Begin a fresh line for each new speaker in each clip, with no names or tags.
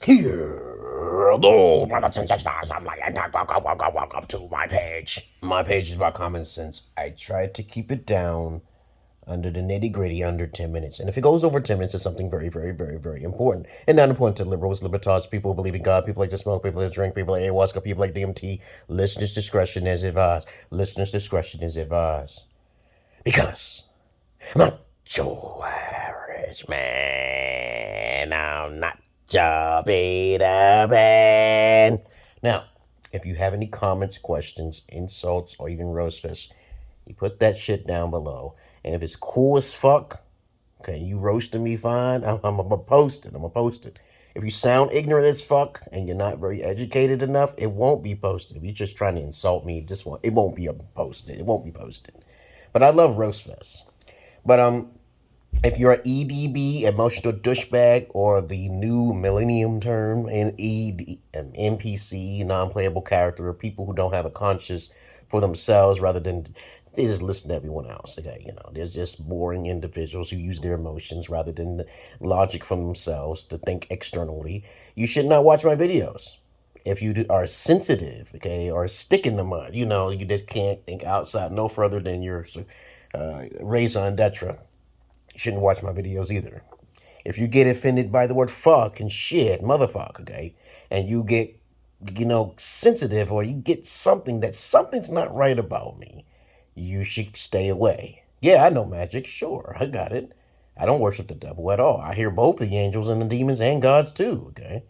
Hello, brothers and sisters of light, and welcome to my page. My page is about common sense. I try to keep it down under the nitty-gritty under 10 minutes. And if it goes over 10 minutes, it's something very, very, very, very important. And not important to liberals, libertards, people who believe in God, people like to smoke, people like to drink, people like ayahuasca, people like DMT. Listeners' discretion is advised. Listeners' discretion is advised. Because I'm not your average man. I'm not your Peter Pan. Now, if you have any comments, questions, insults, or even roast us, you put that shit down below. And if it's cool as fuck, okay, you roasting me fine, I'm gonna post it. If you sound ignorant as fuck and you're not very educated enough, it won't be posted. If you're just trying to insult me, it won't be posted. It won't be posted. But I love roast fest. But if you're an EDB, emotional douchebag, or the new millennium term in NPC, non-playable character, or people who don't have a conscience for themselves rather than they just listen to everyone else. Okay, they're just boring individuals who use their emotions rather than the logic from themselves to think externally. You should not watch my videos. If you are sensitive, okay, or stick in the mud, you just can't think outside no further than your raison d'etre. You shouldn't watch my videos either. If you get offended by the word fuck and shit, motherfucker, okay, and you get, sensitive, or you get something's not right about me, you should stay away. Yeah, I know magic. Sure, I got it. I don't worship the devil at all. I hear both the angels and the demons and gods too, okay?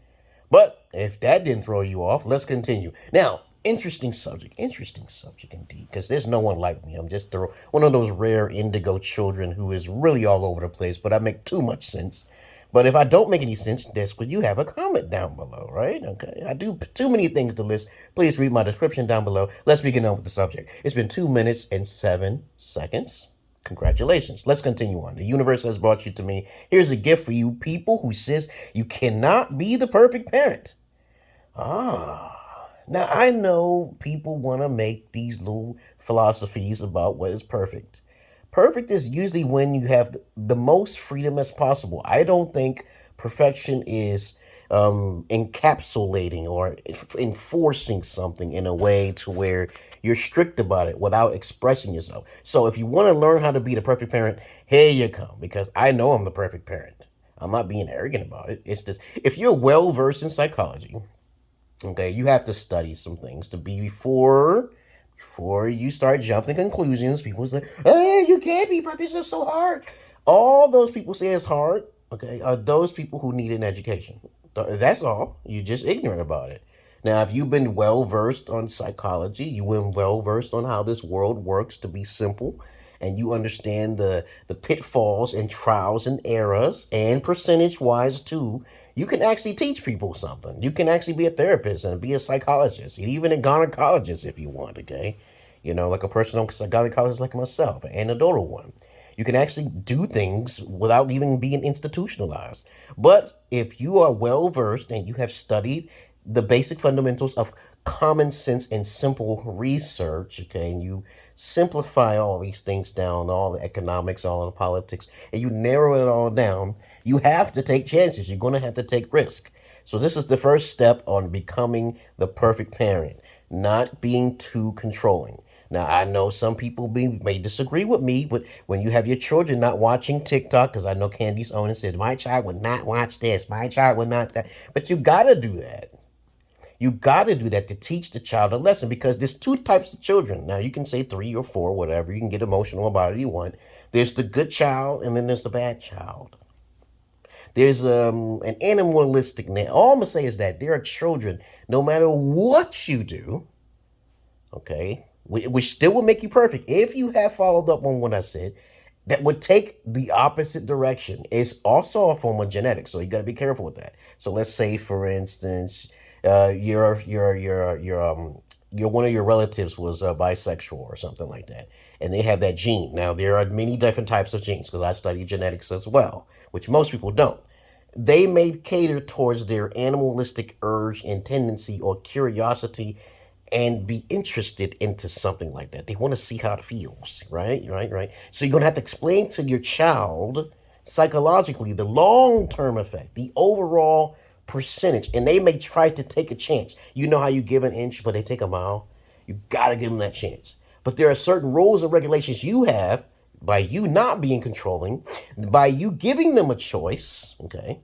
But if that didn't throw you off, let's continue. Now, interesting subject indeed, because there's no one like me. I'm just one of those rare indigo children who is really all over the place, but I make too much sense. But if I don't make any sense, that's what you have a comment down below, right? Okay, I do too many things to list. Please read my description down below. Let's begin on with the subject. It's been 2 minutes and 7 seconds. Congratulations. Let's continue on. The universe has brought you to me. Here's a gift for you people who says you cannot be the perfect parent. Now I know people want to make these little philosophies about what is perfect. Perfect is usually when you have the most freedom as possible. I don't think perfection is encapsulating or enforcing something in a way to where you're strict about it without expressing yourself. So if you want to learn how to be the perfect parent, here you come, because I know I'm the perfect parent. I'm not being arrogant about it. It's just, if you're well versed in psychology, okay, you have to study some things to be before you start jumping conclusions. People say, "Oh, you can't be perfect. It's so hard." All those people say it's hard, okay, are those people who need an education. That's all. You're just ignorant about it. Now, if you've been well versed on psychology, you've been well versed on how this world works to be simple, and you understand the pitfalls and trials and errors, and percentage-wise too, you can actually teach people something. You can actually be a therapist and be a psychologist, and even a gynecologist if you want, okay? Like a personal gynecologist like myself, an anecdotal one. You can actually do things without even being institutionalized. But if you are well versed and you have studied the basic fundamentals of common sense and simple research, okay, and you simplify all these things down, all the economics, all the politics, and you narrow it all down, you have to take chances. You're going to have to take risk. So this is the first step on becoming the perfect parent, not being too controlling. Now, I know some people may disagree with me, but when you have your children not watching TikTok, because I know Candy's owner said, my child would not watch this, my child would not that. But you got to do that. You got to do that to teach the child a lesson, because there's two types of children. Now, you can say 3 or 4, whatever. You can get emotional about it you want. There's the good child, and then there's the bad child. There's an animalistic. All I'm going to say is that there are children, no matter what you do, okay, which still will make you perfect, if you have followed up on what I said, that would take the opposite direction. It's also a form of genetics, so you got to be careful with that. So let's say, for instance, your one of your relatives was bisexual or something like that, and they have that gene. Now, there are many different types of genes, because I study genetics as well, which most people don't. They may cater towards their animalistic urge and tendency or curiosity and be interested into something like that. They want to see how it feels, right? So you're going to have to explain to your child psychologically the long-term effect, the overall percentage, and they may try to take a chance. You know how you give an inch, but they take a mile? You got to give them that chance. But there are certain rules and regulations you have by you not being controlling, by you giving them a choice, okay?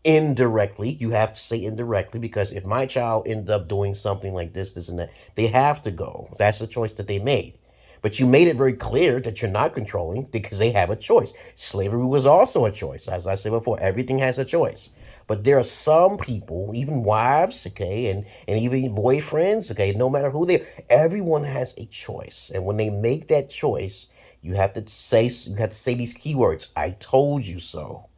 Indirectly, you have to say indirectly, because if my child ends up doing something like this, and that, they have to go. That's the choice that they made. But you made it very clear that you're not controlling because they have a choice. Slavery was also a choice. As I said before, everything has a choice. But there are some people, even wives, okay, and even boyfriends, okay, no matter who they are, everyone has a choice. And when they make that choice, you have to say these keywords. I told you so.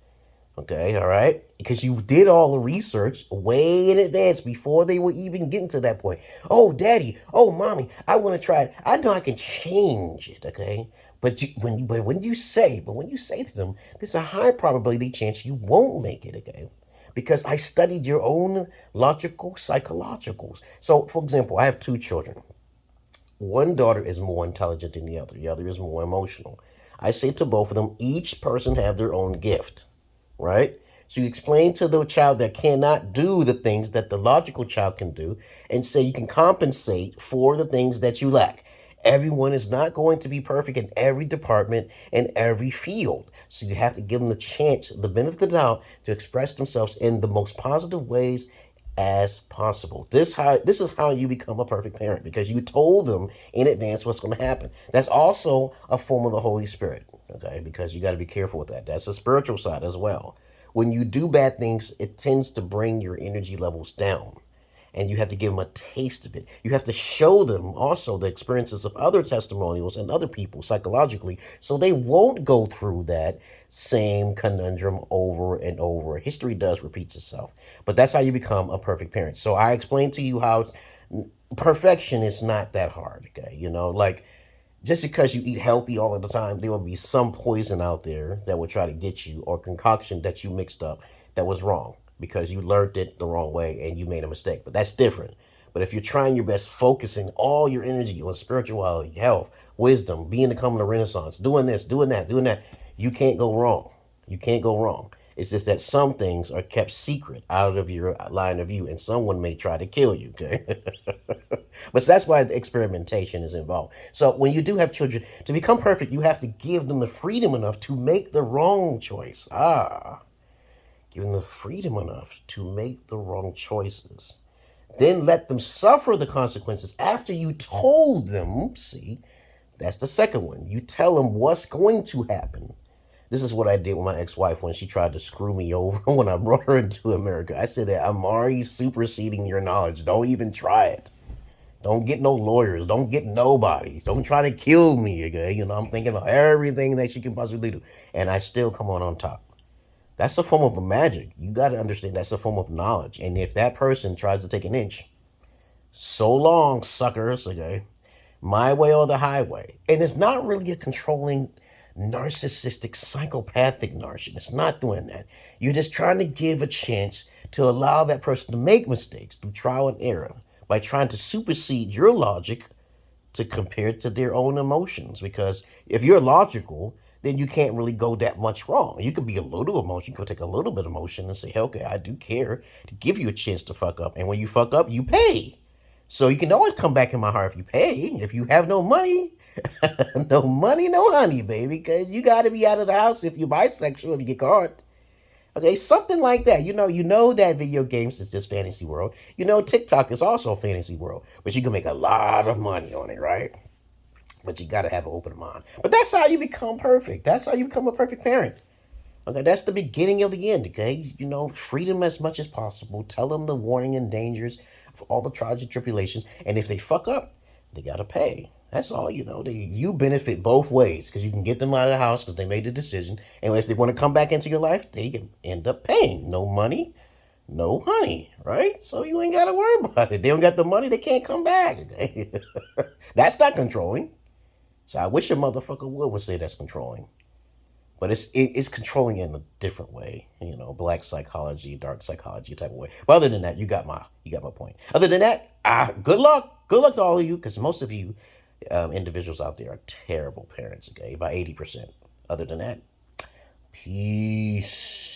Okay, all right? Because you did all the research way in advance before they were even getting to that point. Oh, daddy, oh, mommy, I want to try it. I know I can change it, okay? But when you say to them, there's a high probability chance you won't make it, okay? Because I studied your own logical psychologicals. So, for example, I have 2 children. One daughter is more intelligent than the other. The other is more emotional. I say to both of them, each person have their own gift, right? So you explain to the child that cannot do the things that the logical child can do, and say you can compensate for the things that you lack. Everyone is not going to be perfect in every department and every field. So you have to give them the chance, the benefit of the doubt, to express themselves in the most positive ways as possible. This is how you become a perfect parent, because you told them in advance what's going to happen. That's also a form of the Holy Spirit, okay? Because you got to be careful with that. That's the spiritual side as well. When you do bad things, it tends to bring your energy levels down. And you have to give them a taste of it. You have to show them also the experiences of other testimonials and other people psychologically, so they won't go through that same conundrum over and over. History does repeat itself. But that's how you become a perfect parent. So I explained to you how perfection is not that hard, okay? You know, like, just because you eat healthy all of the time, there will be some poison out there that will try to get you, or concoction that you mixed up that was wrong, because you learned it the wrong way and you made a mistake. But that's different. But if you're trying your best, focusing all your energy on spirituality, health, wisdom, being to come in the Renaissance, doing this, doing that, you can't go wrong. You can't go wrong. It's just that some things are kept secret out of your line of view, and someone may try to kill you, okay? But that's why experimentation is involved. So when you do have children, to become perfect, you have to give them the freedom enough to make the wrong choice. Give them the freedom enough to make the wrong choices. Then let them suffer the consequences after you told them. See, that's the second one. You tell them what's going to happen. This is what I did with my ex-wife when she tried to screw me over when I brought her into America. I said that I'm already superseding your knowledge. Don't even try it. Don't get no lawyers. Don't get nobody. Don't try to kill me, okay? You know, I'm thinking of everything that she can possibly do. And I still come on top. That's a form of magic. You got to understand that's a form of knowledge. And if that person tries to take an inch, so long, suckers, okay? My way or the highway. And it's not really a controlling, narcissistic, psychopathic narcissist. It's not doing that. You're just trying to give a chance to allow that person to make mistakes through trial and error by trying to supersede your logic to compare it to their own emotions. Because if you're logical, then you can't really go that much wrong. You could be a little emotion. You could take a little bit of emotion and say, hey, okay, I do care to give you a chance to fuck up. And when you fuck up, you pay. So you can always come back in my heart if you pay. If you have no money, no money, no honey, baby. Because you got to be out of the house if you're bisexual, if you get caught. Okay, something like that. You know that video games is just fantasy world. You know TikTok is also a fantasy world. But you can make a lot of money on it, right? But you got to have an open mind. But that's how you become perfect. That's how you become a perfect parent. Okay, that's the beginning of the end, okay? You know, freedom as much as possible. Tell them the warning and dangers of all the trials and tribulations. And if they fuck up, they got to pay. That's all, you know. You benefit both ways, because you can get them out of the house because they made the decision. And if they want to come back into your life, they can end up paying. No money, no honey, right? So you ain't got to worry about it. They don't got the money, they can't come back. That's not controlling. So I wish a motherfucker would say that's controlling. But it's controlling in a different way, you know, black psychology, dark psychology type of way. But other than that, you got my point. Other than that, good luck to all of you, because most of you individuals out there are terrible parents, okay, about 80%. Other than that, peace.